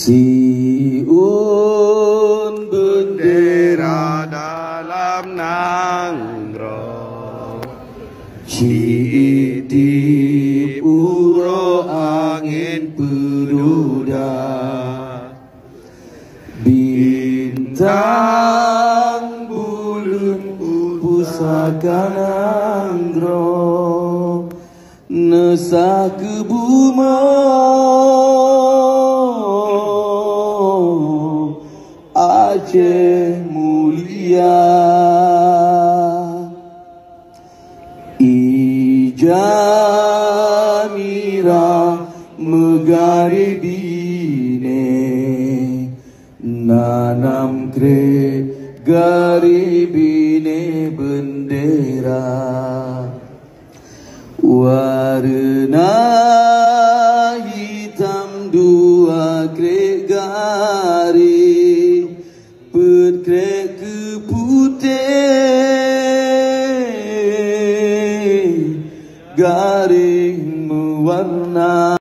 Siun bendera dalam nangro, Ciitip uro angin peduda, bintang bulan pusaka nangro, nesa ke buma Aceh mulia, ijamira megari bine, nanam kre gari bine bendera, warna hitam dua kre gari, berkrek ke putih, garing mewarna.